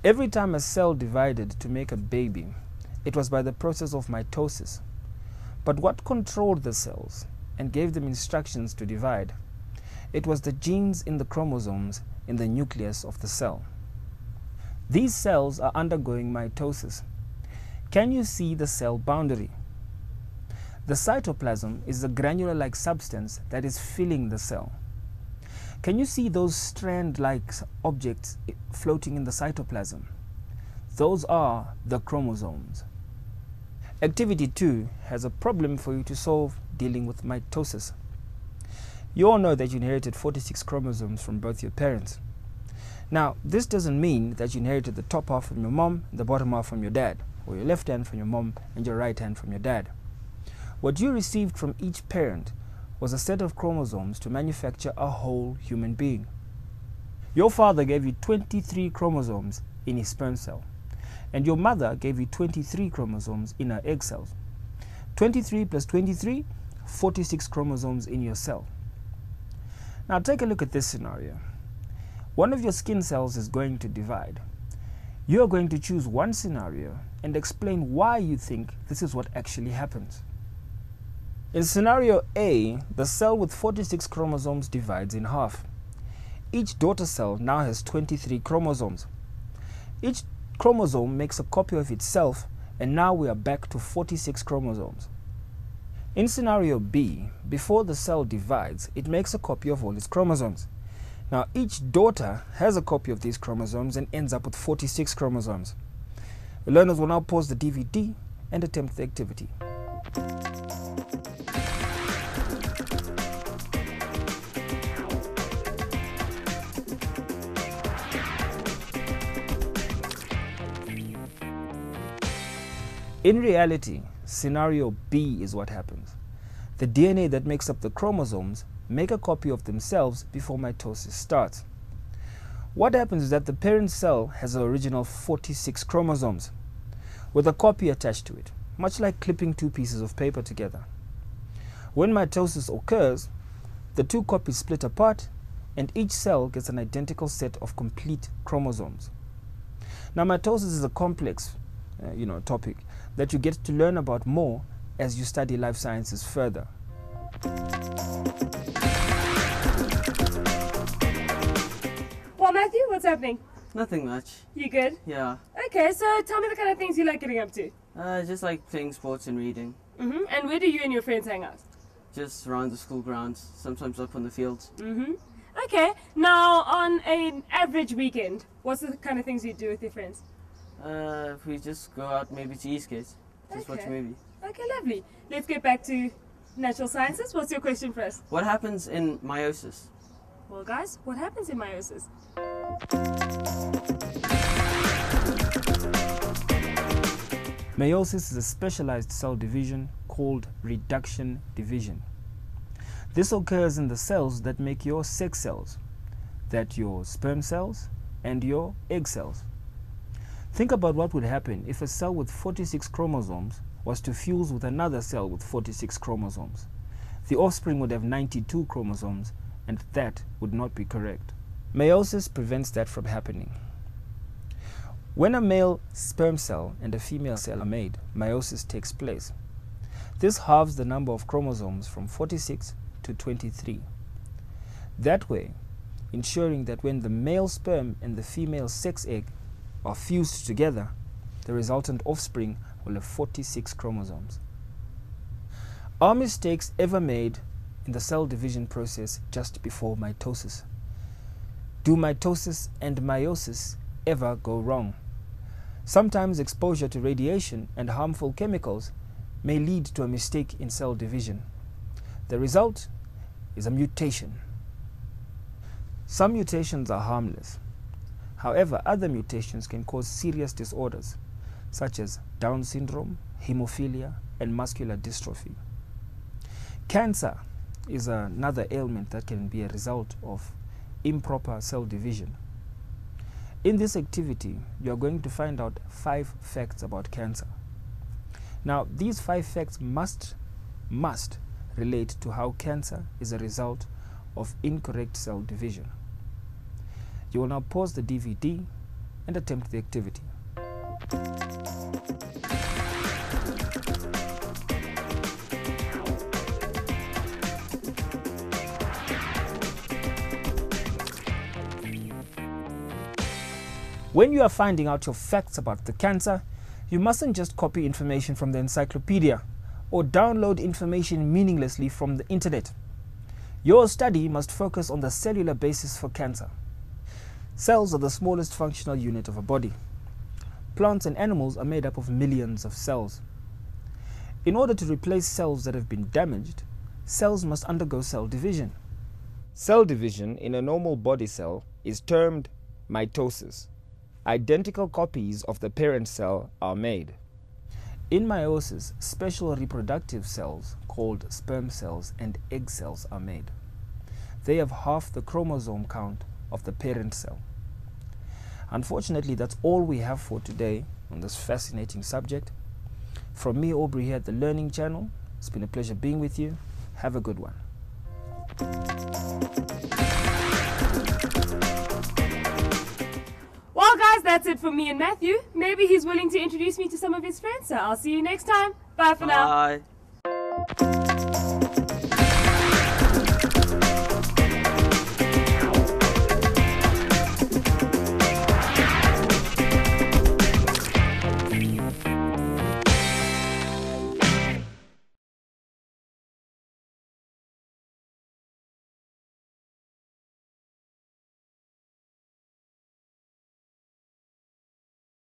Every time a cell divided to make a baby, it was by the process of mitosis. But what controlled the cells and gave them instructions to divide? It was the genes in the chromosomes in the nucleus of the cell. These cells are undergoing mitosis. Can you see the cell boundary? The cytoplasm is a granular-like substance that is filling the cell. Can you see those strand-like objects floating in the cytoplasm? Those are the chromosomes. Activity 2 has a problem for you to solve dealing with mitosis. You all know that you inherited 46 chromosomes from both your parents. Now, this doesn't mean that you inherited the top half from your mom and the bottom half from your dad, or your left hand from your mom and your right hand from your dad. What you received from each parent was a set of chromosomes to manufacture a whole human being. Your father gave you 23 chromosomes in his sperm cell, and your mother gave you 23 chromosomes in her egg cells. 23 plus 23, 46 chromosomes in your cell. Now take a look at this scenario. One of your skin cells is going to divide. You are going to choose one scenario and explain why you think this is what actually happens. In scenario A, the cell with 46 chromosomes divides in half. Each daughter cell now has 23 chromosomes. Each chromosome makes a copy of itself, and now we are back to 46 chromosomes. In scenario B, before the cell divides, it makes a copy of all its chromosomes. Now each daughter has a copy of these chromosomes and ends up with 46 chromosomes. The learners will now pause the DVD and attempt the activity. In reality, scenario B is what happens. The DNA that makes up the chromosomes make a copy of themselves before mitosis starts. What happens is that the parent cell has the original 46 chromosomes with a copy attached to it, much like clipping two pieces of paper together. When mitosis occurs, the two copies split apart and each cell gets an identical set of complete chromosomes. Now mitosis is a complex topic that you get to learn about more as you study life sciences further. Well, Matthew, what's happening? Nothing much. You good? Yeah. Okay, so tell me the kind of things you like getting up to. Just like playing sports and reading. And where do you and your friends hang out? Just around the school grounds, sometimes up on the fields. Okay, now on an average weekend, what's the kind of things you do with your friends? We just go out maybe to Eastgate, just watch a movie. Okay, lovely. Let's get back to natural sciences. What's your question for us? What happens in meiosis? Well, guys, what happens in meiosis? Meiosis is a specialized cell division called reduction division. This occurs in the cells that make your sex cells, that your sperm cells and your egg cells. Think about what would happen if a cell with 46 chromosomes was to fuse with another cell with 46 chromosomes. The offspring would have 92 chromosomes, and that would not be correct. Meiosis prevents that from happening. When a male sperm cell and a female cell are made, meiosis takes place. This halves the number of chromosomes from 46 to 23. That way, ensuring that when the male sperm and the female sex egg are fused together, the resultant offspring will have 46 chromosomes. Are mistakes ever made in the cell division process just before mitosis? Do mitosis and meiosis ever go wrong? Sometimes exposure to radiation and harmful chemicals may lead to a mistake in cell division. The result is a mutation. Some mutations are harmless. However, other mutations can cause serious disorders, such as Down syndrome, hemophilia, and muscular dystrophy. Cancer is another ailment that can be a result of improper cell division. In this activity, you are going to find out 5 facts about cancer. Now, these 5 facts must relate to how cancer is a result of incorrect cell division. You will now pause the DVD and attempt the activity. When you are finding out your facts about the cancer, you mustn't just copy information from the encyclopedia or download information meaninglessly from the internet. Your study must focus on the cellular basis for cancer. Cells are the smallest functional unit of a body. Plants and animals are made up of millions of cells. In order to replace cells that have been damaged, cells must undergo cell division. Cell division in a normal body cell is termed mitosis. Identical copies of the parent cell are made. In meiosis, special reproductive cells called sperm cells and egg cells are made. They have half the chromosome count of the parent cell. Unfortunately, that's all we have for today on this fascinating subject. From me, Aubrey, here at the Learning Channel, it's been a pleasure being with you. Have a good one. Well, guys, that's it for me and Matthew. Maybe he's willing to introduce me to some of his friends, so I'll see you next time. Bye for now. Bye.